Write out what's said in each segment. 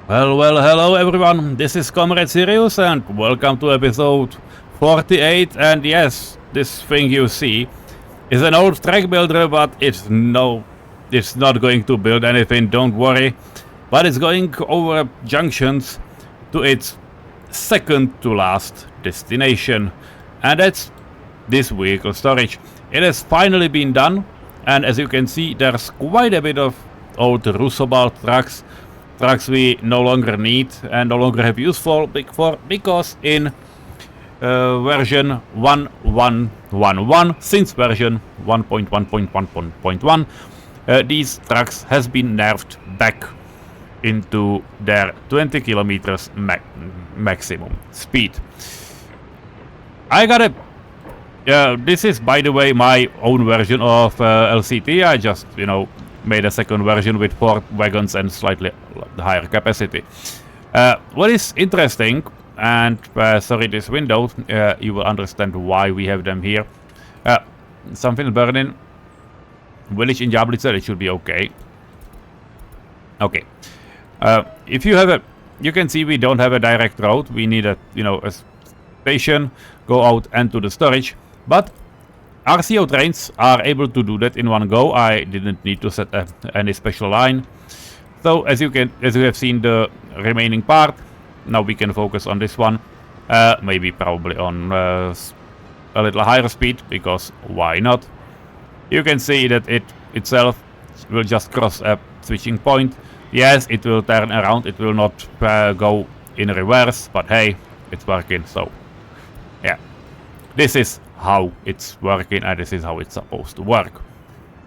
Well, hello everyone, this is comrade-Sirius and welcome to episode 48, and yes, this thing you see is an old track builder, but it's not going to build anything, don't worry, but it's going over junctions to its second to last destination, and that's this vehicle storage. It has finally been done, and as you can see, there's quite a bit of old Rusobal trucks we no longer need and no longer have use for because in version 1.1.1, since version 1.1.1.1, these trucks has been nerfed back into their 20 kilometers maximum speed. I got a this is, by the way, my own version of LCT. I just made a second version with 4 wagons and slightly higher capacity. What is interesting, and sorry this window, you will understand why we have them here. Something burning. Village in Jablitzer, it should be okay. Okay. If you have you can see we don't have a direct road. We need a station, go out and to the storage. But RCO trains are able to do that in one go. I didn't need to set any special line. So as you have seen the remaining part, now we can focus on this one. Maybe probably on a little higher speed, because why not? You can see that it itself will just cross a switching point. Yes, it will turn around. It will not go in reverse, but hey, it's working. So yeah, this is how it's working, and this is how it's supposed to work.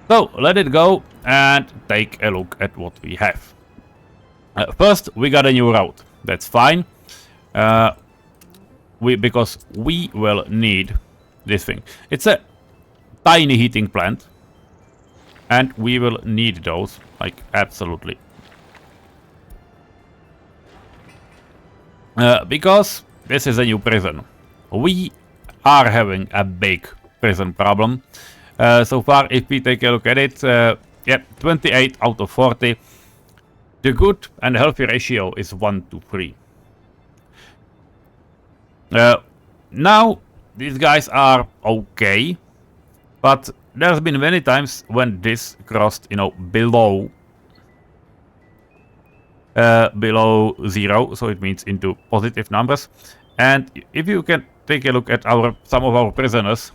So let it go and take a look at what we have. First, we got a new route. That's fine. Because we will need this thing. It's a tiny heating plant, and we will need those, like, absolutely. Because this is a new prison. We are having a big prison problem. So far, if we take a look at it, 28 out of 40. The good and healthy ratio is 1 to 3. Now, these guys are okay, but there's been many times when this crossed, below 0, so it means into positive numbers. And if you can take a look at some of our prisoners,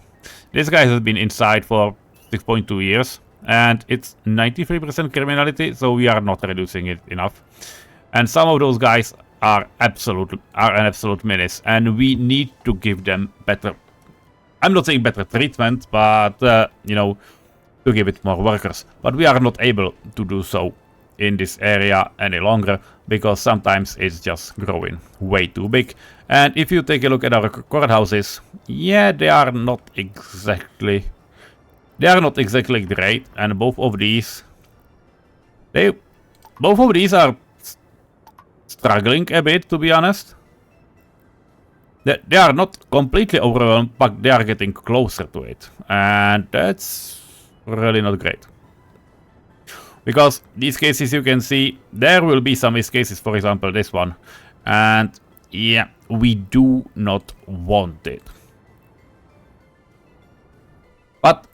this guy has been inside for 6.2 years, and it's 93% criminality, so we are not reducing it enough. And some of those guys are an absolute menace, and we need to give them better, I'm not saying better treatment, but to give it more workers. But we are not able to do so in this area any longer, because sometimes it's just growing way too big. And if you take a look at our courthouses, yeah, they are not exactly great, and both of these are struggling a bit, to be honest. They are not completely overwhelmed, but they are getting closer to it, and that's really not great. Because these cases, you can see, there will be some missed cases, for example this one, and yeah, we do not want it. But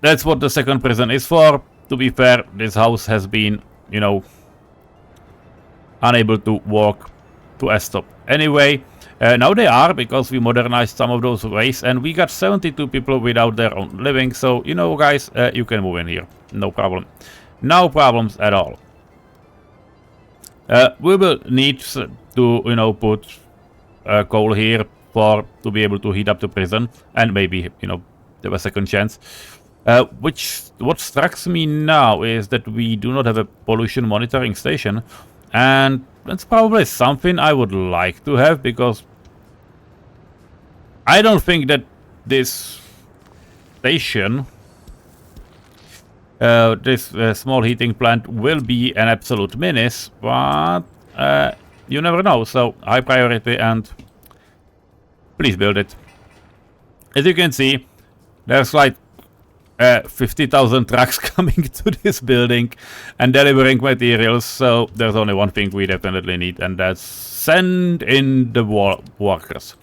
that's what the second prison is for. To be fair, this house has been, unable to walk to a stop anyway. Now they are, because we modernized some of those ways, and we got 72 people without their own living. So, guys, you can move in here. No problem. No problems at all. We will need to, put coal here to be able to heat up the prison, and maybe, have a second chance. What strikes me now is that we do not have a pollution monitoring station, and that's probably something I would like to have, because I don't think that this station, this small heating plant, will be an absolute menace, but you never know. So high priority, and please build it. As you can see, there's like 50,000 trucks coming to this building and delivering materials, so there's only one thing we definitely need, and that's send in the workers.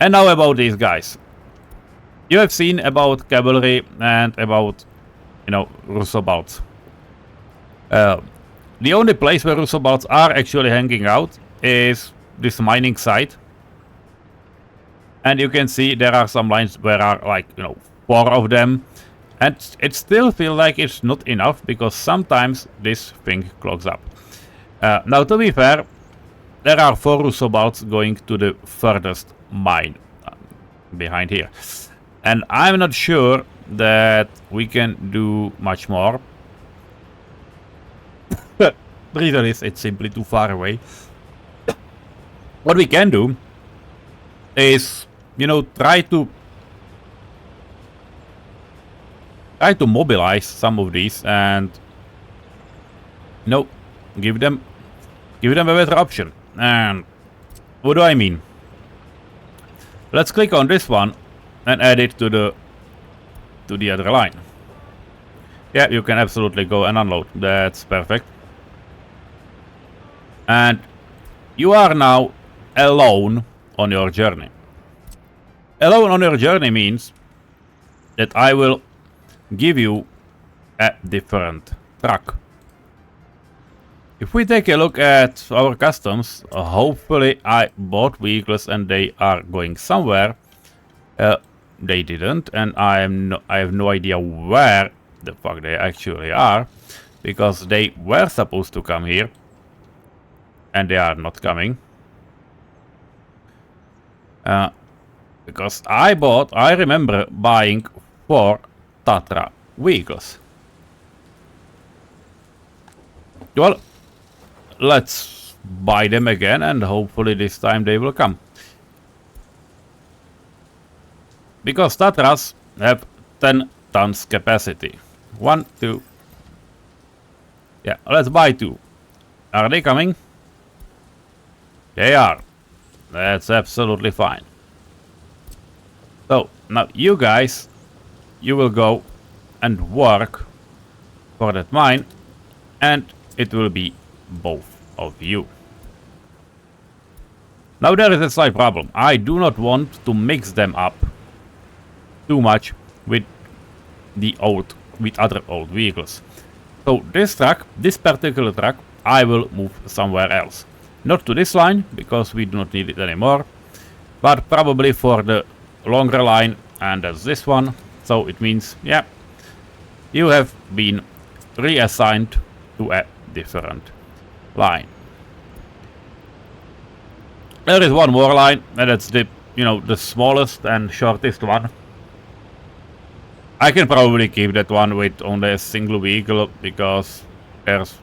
And now about these guys. You have seen about cavalry and about, you know, Russobalts. The only place where Russobalts are actually hanging out is this mining site. And you can see there are some lines where are like, you know, 4 of them. And it still feels like it's not enough because sometimes this thing clogs up. Now to be fair, there are 4 Russobalts going to the furthest mine behind here. And I'm not sure that we can do much more. The reason is it's simply too far away. What we can do is, you know, try to mobilize some of these and, you know, give them a better option. And what do I mean? Let's click on this one and add it to the other line. Yeah, you can absolutely go and unload. That's perfect. And you are now alone on your journey. Alone on your journey means that I will give you a different truck. If we take a look at our customs, hopefully I bought vehicles and they are going somewhere. They didn't, and I have no idea where the fuck they actually are, because they were supposed to come here and they are not coming. Because I remember buying 4 Tatra vehicles. Well, let's buy them again and hopefully this time they will come. Because Tatras have 10 tons capacity. 1, 2. Yeah, let's buy 2. Are they coming? They are. That's absolutely fine. So, now you guys, you will go and work for that mine, and it will be both of you. Now there is a slight problem. I do not want to mix them up too much with other old vehicles. So this truck, this particular truck, I will move somewhere else. Not to this line, because we do not need it anymore, but probably for the longer line, and that's this one. So it means, yeah, you have been reassigned to a different line. There is one more line, and that's the, you know, the smallest and shortest one. I can probably keep that one with only a single vehicle, because there's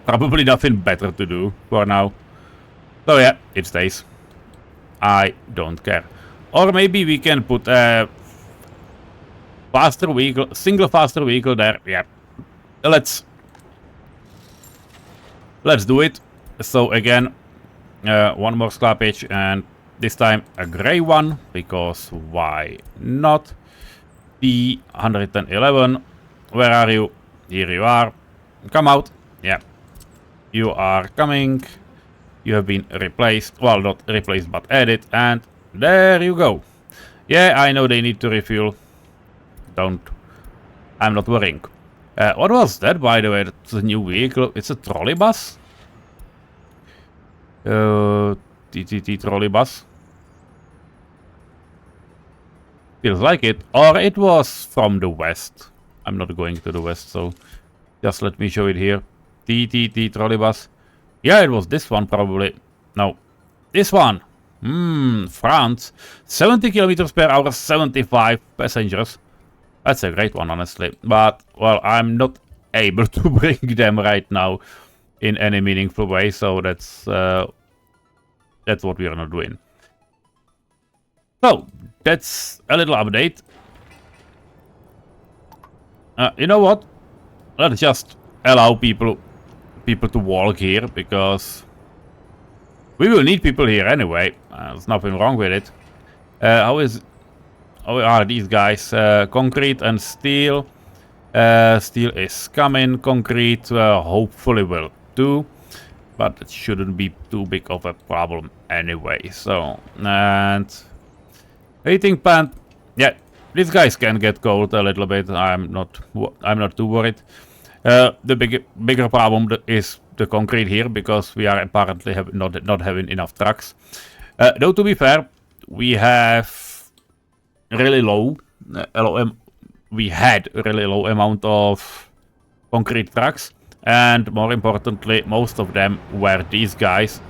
probably nothing better to do for now. So yeah, it stays. I don't care. Or maybe we can put a faster vehicle, single faster vehicle there. Yeah, let's do it. So again, one more scrappage, and this time a gray one, because why not? P111, where are you? Here you are. Come out. Yeah, you are coming. You have been replaced. Well, not replaced, but added, and there you go. Yeah, I know they need to refuel. I'm not worrying. What was that, by the way? That's a new vehicle. It's a trolley bus. TTT trolley bus. Feels like it. Or it was from the west. I'm not going to the west, so just let me show it here. TTT trolley bus. Yeah, it was this one probably. No, this one. France. 70 kilometers per hour, 75 passengers. That's a great one, honestly. But, well, I'm not able to bring them right now in any meaningful way, so that's what we are not doing. So, that's a little update. You know what? Let's just allow people to walk here, because we will need people here anyway. There's nothing wrong with it. How are these guys? Concrete and steel. Steel is coming. Concrete hopefully will do. But it shouldn't be too big of a problem anyway. So, and heating plant. Yeah, these guys can get cold a little bit. I'm not too worried. The bigger problem is the concrete here, because we are apparently not having enough trucks. Though to be fair, we have really low. We had a really low amount of concrete trucks, and more importantly, most of them were these guys,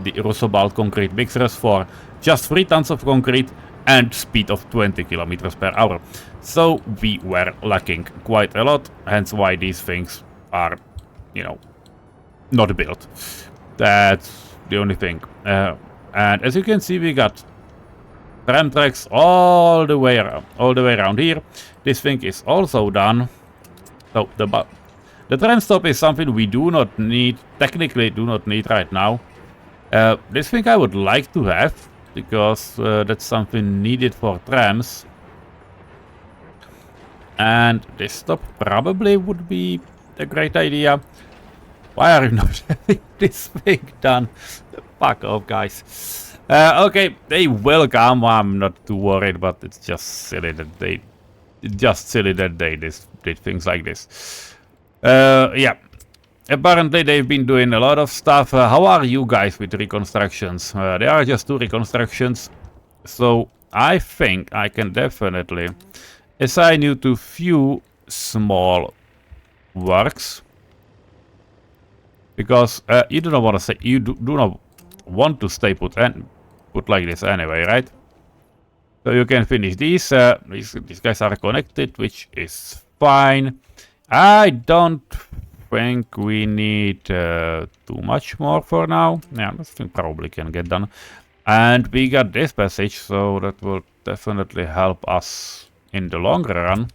the Rusobalt concrete mixers, for just 3 tons of concrete and speed of 20 kilometers per hour. So we were lacking quite a lot, hence why these things are, you know, not built. That's the only thing. And as you can see, we got tram tracks all the way around here. This thing is also done. So the tram stop is something we technically do not need right now. This thing I would like to have, because that's something needed for trams. And this stop probably would be a great idea. Why are you not having this thing done? Fuck off, guys. Okay, they will come. I'm not too worried, but it's just silly that they did things like this. Yeah. Apparently they've been doing a lot of stuff. How are you guys with reconstructions? There are just 2 reconstructions. So I think I can definitely assign you to few small works. Because you do not want to say, you do not want to stay put like this anyway, right? So you can finish these. These guys are connected, which is fine. I don't think we need too much more for now. Yeah, this thing probably can get done. And we got this passage, so that will definitely help us in the longer run.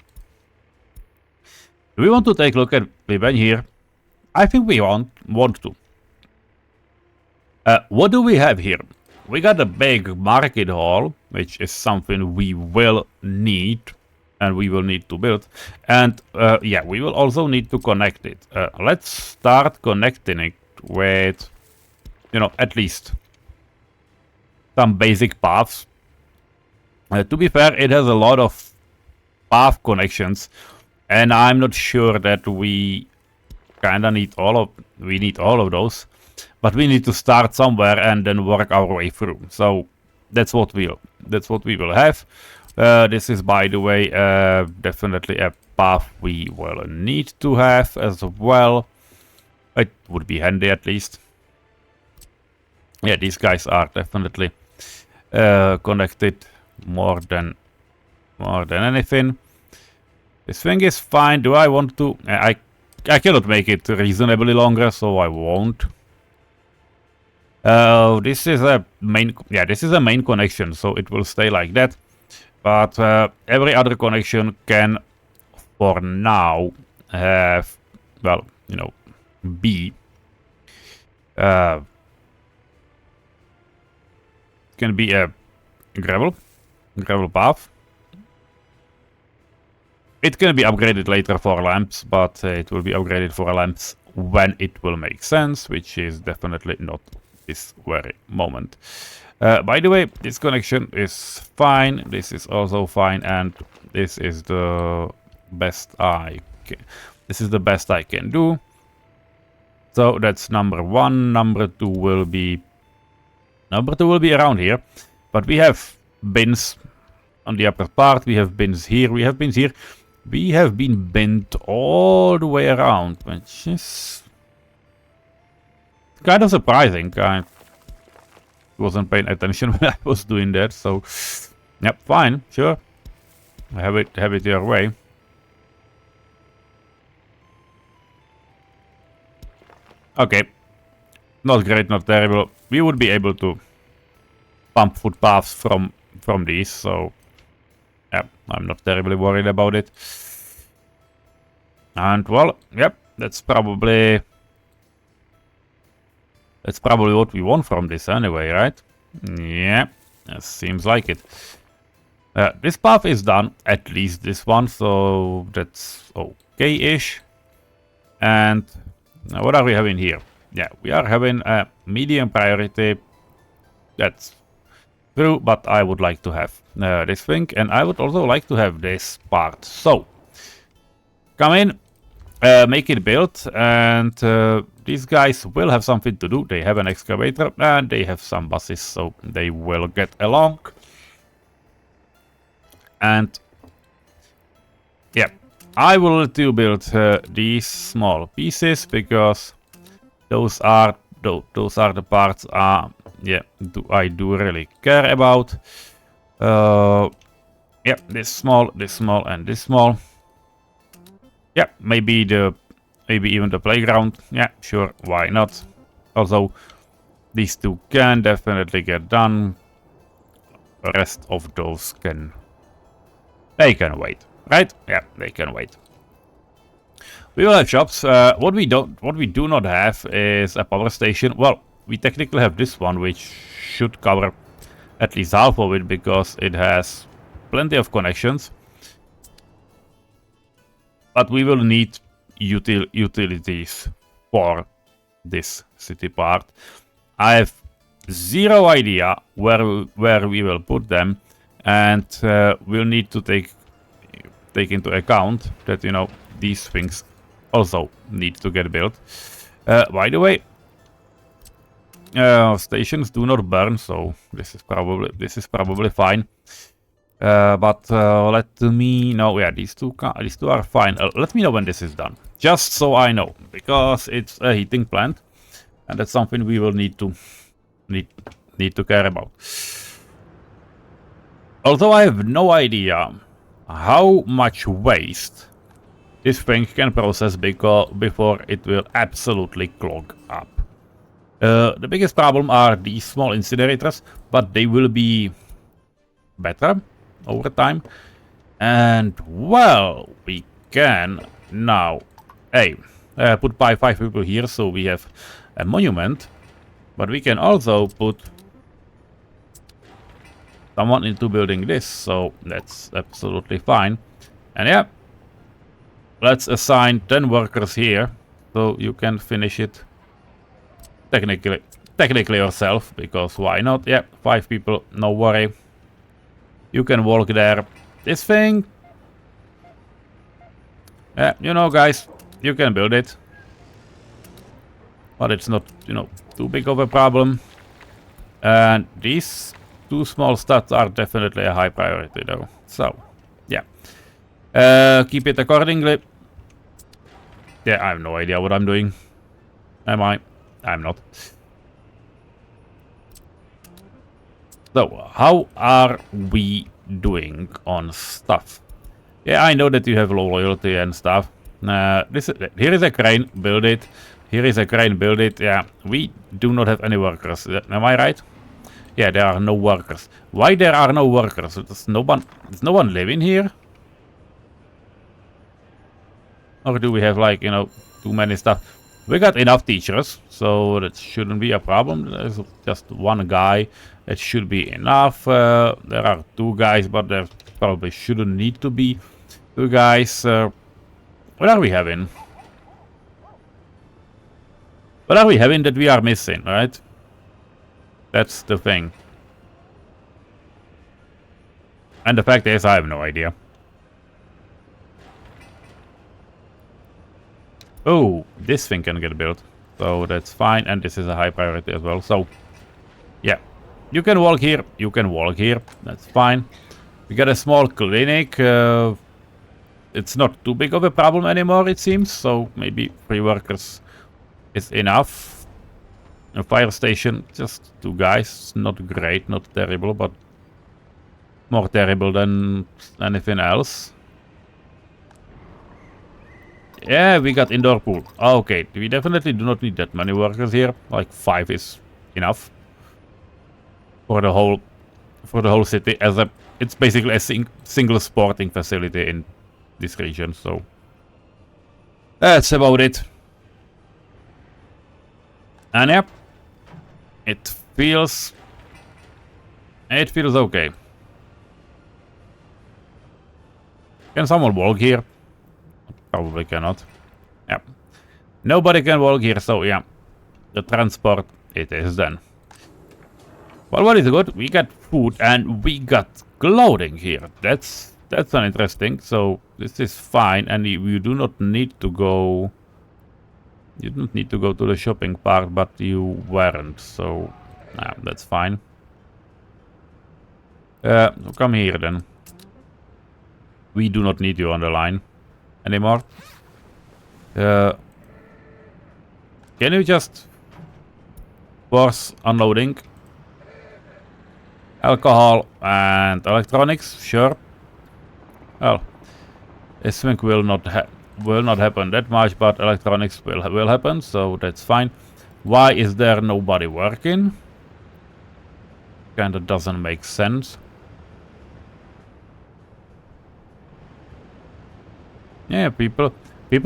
Do we want to take a look at Liban here? I think we want to. What do we have here? We got a big market hall, which is something we will need, and we will need to build. And yeah, we will also need to connect it. Let's start connecting it with, you know, at least some basic paths. To be fair, it has a lot of path connections, and I'm not sure that we kinda need all of those. But we need to start somewhere and then work our way through. So that's what we will have. This is, by the way, definitely a path we will need to have as well. It would be handy at least. Yeah, these guys are definitely connected more than anything. This thing is fine. Do I want to? I cannot make it reasonably longer, so I won't. This is a main connection, so it will stay like that. But every other connection can, for now, have, well, you know, be can be a gravel path. It can be upgraded later for lamps, but it will be upgraded for lamps when it will make sense, which is definitely not this very moment. By the way, this connection is fine. This is also fine, and this is the best I can do. So that's number 1. Number 2 will be around here, but we have bins on the upper part. We have bins here. We have bins here. We have been bent all the way around, which is kind of surprising. I wasn't paying attention when I was doing that, so yep, fine, sure. Have it your way. Okay, not great, not terrible. We would be able to pump footpaths from these, so yeah, I'm not terribly worried about it. And well, yep, that's probably what we want from this anyway, right? Yeah, it seems like it. This path is done, at least this one, so that's okay-ish. And what are we having here? Yeah, we are having a medium priority. That's true, but I would like to have this thing, and I would also like to have this part. So, come in, make it built, and these guys will have something to do. They have an excavator, and they have some buses, so they will get along. And yeah, I will let you build these small pieces, because those are the parts yeah, I do really care about. Yeah, this small, and this small. Yeah, maybe even the playground. Yeah, sure, why not? Also, these two can definitely get done. The rest of those they can wait, right? Yeah, they can wait. We will have shops. What we do not have is a power station. Well, we technically have this one, which should cover at least half of it, because it has plenty of connections. But we will need utilities for this city part. I have zero idea where we will put them, and we'll need to take into account that, you know, these things also need to get built. By the way, stations do not burn, so this is probably fine. But let me know. Yeah, these two are fine. Let me know when this is done, just so I know, because it's a heating plant, and that's something we will need to care about. Although I have no idea how much waste this thing can process before it will absolutely clog up. The biggest problem are these small incinerators, but they will be better over time. And, well, we can now, put by 5 people here, so we have a monument. But we can also put someone into building this, so that's absolutely fine. And yeah, let's assign 10 workers here, so you can finish it technically yourself, because why not? Yeah, 5 people, no worry. You can walk there. This thing, yeah, you know, guys, you can build it, but it's not, you know, too big of a problem. And these 2 small stats are definitely a high priority, though. So, yeah, keep it accordingly. Yeah, I have no idea what I'm doing. Am I? I'm not. So, how are we doing on stuff? Yeah, I know that you have low loyalty and stuff. Here is a crane, build it. Here is a crane, build it. Yeah, we do not have any workers. Am I right? Yeah, there are no workers. Why there are no workers? Does no one living here? Or do we have, like, you know, too many stuff? We got enough teachers, so that shouldn't be a problem. There's just one guy. That should be enough. There are 2 guys, but there probably shouldn't need to be 2 guys. What are we having? What are we having that we are missing, right? That's the thing. And the fact is, I have no idea. Oh, this thing can get built. So that's fine, and this is a high priority as well. So, yeah. You can walk here, you can walk here. That's fine. We got a small clinic. It's not too big of a problem anymore, it seems. So maybe 3 workers is enough. A fire station, just 2 guys. Not great, not terrible, but more terrible than anything else. Yeah, we got indoor pool. Okay, we definitely do not need that many workers here. Like 5 is enough for the whole city. It's basically a single sporting facility in this region. So that's about it. And yeah, it feels okay. Can someone walk here? Probably cannot. Yeah. Nobody can walk here, so yeah. The transport it is then. Well, what is good? We got food and we got clothing here. That's an interesting. So this is fine, and you do not need to go. You don't need to go to the shopping part, but you weren't, so that's fine. Come here then. We do not need you on the line anymore. Can you just force unloading? Alcohol and electronics, sure. Well, this thing will not happen that much, but electronics will happen, so that's fine. Why is there nobody working? Kinda doesn't make sense. Yeah, people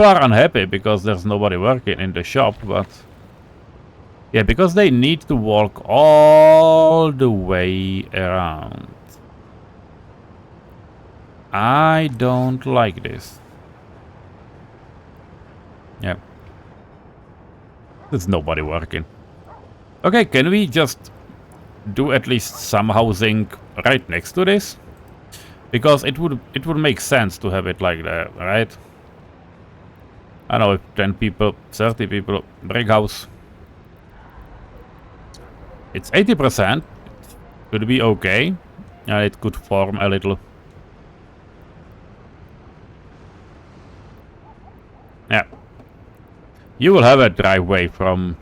are unhappy because there's nobody working in the shop, but yeah, because they need to walk all the way around. I don't like this. Yeah. There's nobody working. Okay, can we just do at least some housing right next to this? Because it would make sense to have it like that, right? I don't know, if 10 people, 30 people, brick house. It's 80%. It could be okay. And it could form a little. Yeah. You will have a driveway from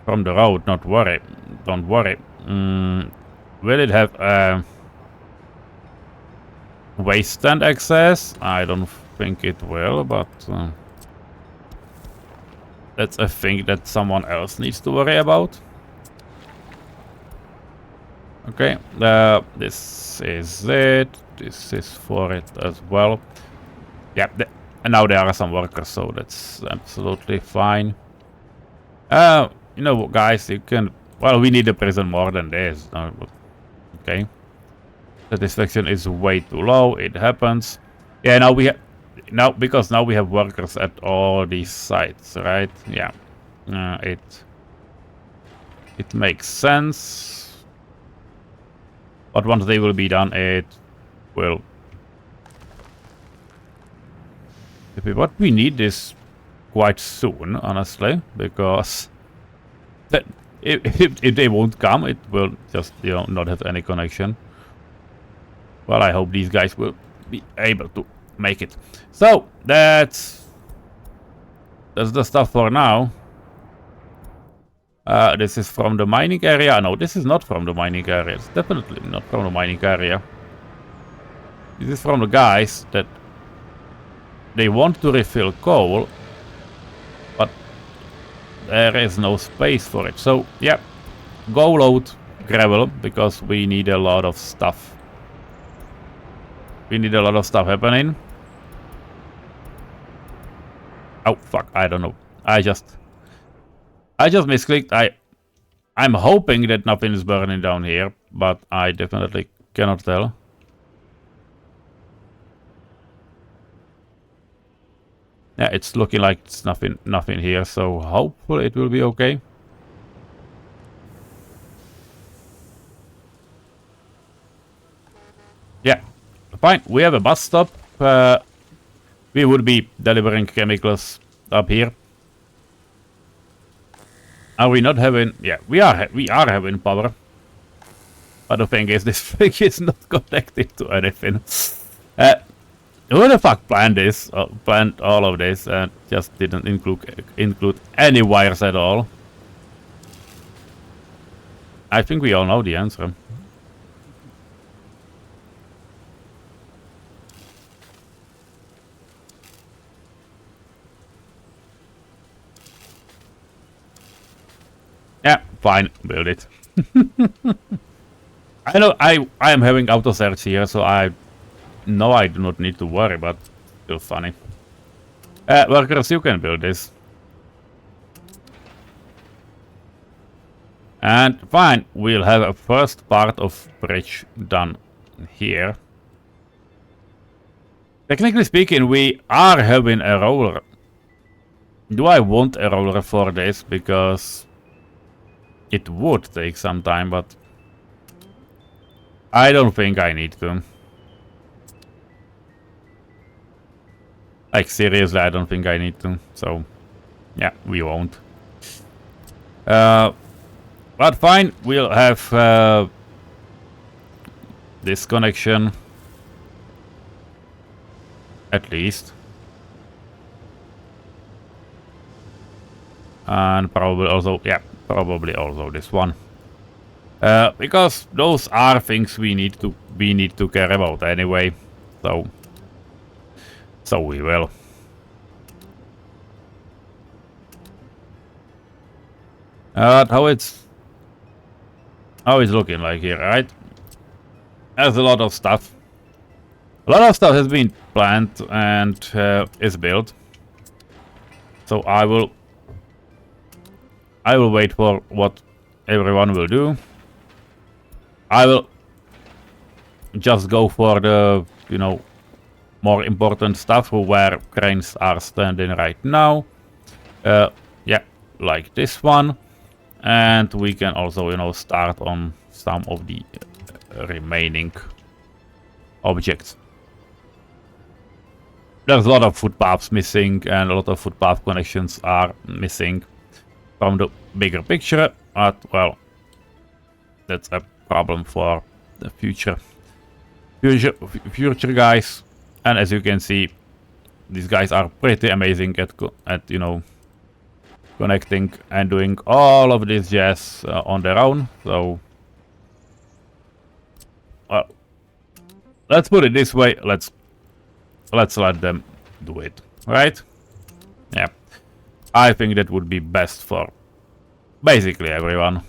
the road, not worry. Don't worry. Will it have waste stand access? I don't think it will, but that's a thing that someone else needs to worry about. Okay, this is it. This is for it as well. Yeah, and now there are some workers, so that's absolutely fine. You know, guys, you can. Well, we need a prison more than this. Okay. Satisfaction is way too low. It happens. Yeah, now we have. Because now we have workers at all these sites, right? Yeah. It makes sense. But once they will be done, it will. What we need is quite soon, honestly, because if they won't come, it will just, you know, not have any connection. Well, I hope these guys will be able to make it. So that's the stuff for now. This is from the mining area. No, this is not from the mining area. It's definitely not from the mining area. This is from the guys that they want to refill coal, but there is no space for it. So yeah, go load gravel, because we need a lot of stuff. We need a lot of stuff happening. Oh fuck, I don't know. I just misclicked. I'm hoping that nothing is burning down here, but I definitely cannot tell. Yeah, it's looking like it's nothing here, so hopefully it will be okay. Yeah, fine. We have a bus stop. We would be delivering chemicals up here. Are we not having? Yeah, we are having power. But the thing is, this thing is not connected to anything. Who the fuck planned this? Planned all of this and just didn't include any wires at all? I think we all know the answer. Yeah, fine, build it. I know I am having auto search here, so I know I do not need to worry, but still funny. Workers, you can build this. And fine, we'll have a first part of bridge done here. Technically speaking, we are having a roller. Do I want a roller for this? Because it would take some time, but I don't think I need to. Like, seriously, I don't think I need to. So, yeah, we won't. But fine, we'll have this connection. At least. And probably also, yeah, probably also this one. Because those are things we need to care about anyway. So we will. How it's looking like here, right? There's a lot of stuff. A lot of stuff has been planned and is built. So I will wait for what everyone will do. I will just go for the, you know, more important stuff where cranes are standing right now. Yeah, like this one. And we can also, you know, start on some of the remaining objects. There's a lot of footpaths missing and a lot of footpath connections are missing from the bigger picture, but well, that's a problem for the future guys. And as you can see, these guys are pretty amazing at you know, connecting and doing all of this jazz on their own. So, well, let's put it this way: let's let them do it, right? Yeah, I think that would be best for basically everyone.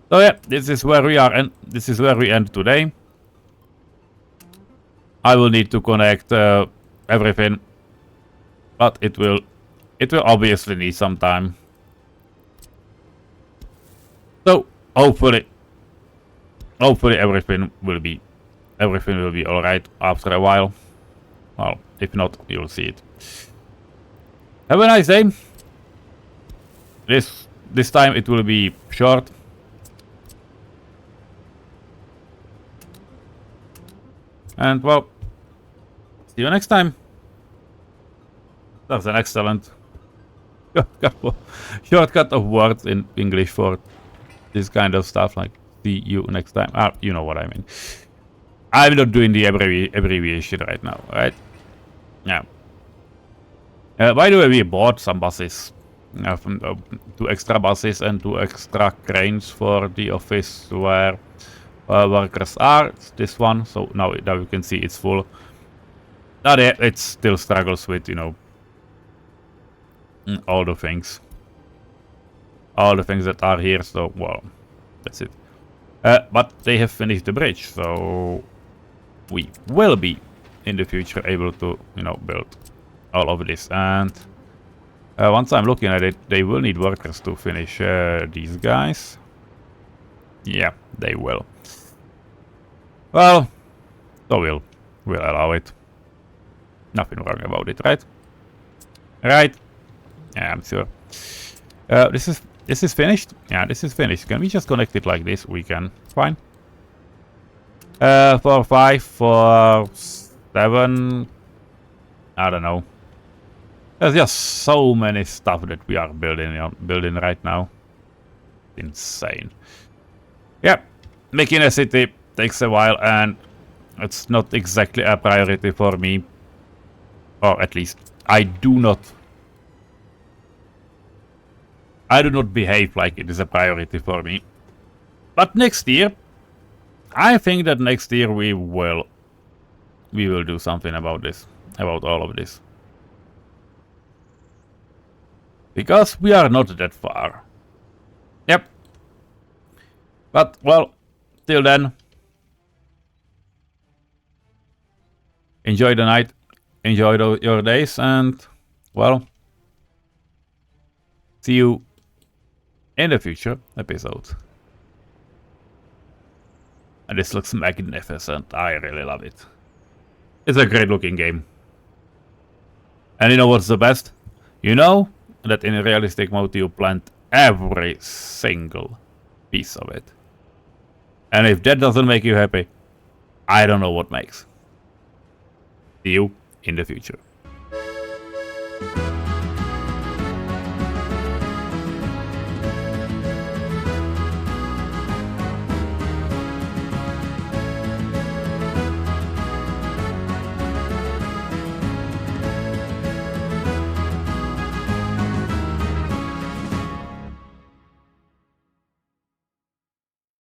So yeah, this is where we are, and this is where we end today. I will need to connect everything, but it will obviously need some time. So hopefully everything will be all right after a while. Well, if not, you'll see it. Have a nice day. This time it will be short. And well, see you next time. That's an excellent shortcut of words in English for this kind of stuff. Like, see you next time. Ah, you know what I mean. I'm not doing the abbreviation right now, right? Yeah. By the way, we bought some buses. 2 extra buses and 2 extra cranes for the office where workers are. It's this one, so now you can see it's full. But it still struggles with, you know, all the things that are here. So well, that's it. But they have finished the bridge, so we will be in the future able to, you know, build all of this. And once I'm looking at it, they will need workers to finish these guys. Yeah, they will. Well, so we'll allow it. Nothing wrong about it, right? Right? Yeah, I'm sure. This is finished. Yeah, this is finished. Can we just connect it like this? We can. Fine. 4, 5, 4, 7. I don't know. There's just so many stuff that we are building right now. Insane. Yeah, making a city takes a while, and it's not exactly a priority for me. Or at least I do not behave like it is a priority for me. But next year, I think that next year we will do something about this, about all of this. Because we are not that far. Yep. But, well, till then, enjoy the night, enjoy your days, and, well, see you in the future episode. And this looks magnificent. I really love it. It's a great looking game. And you know what's the best? You know that in realistic mode you plant every single piece of it. And if that doesn't make you happy, I don't know what makes. See you in the future.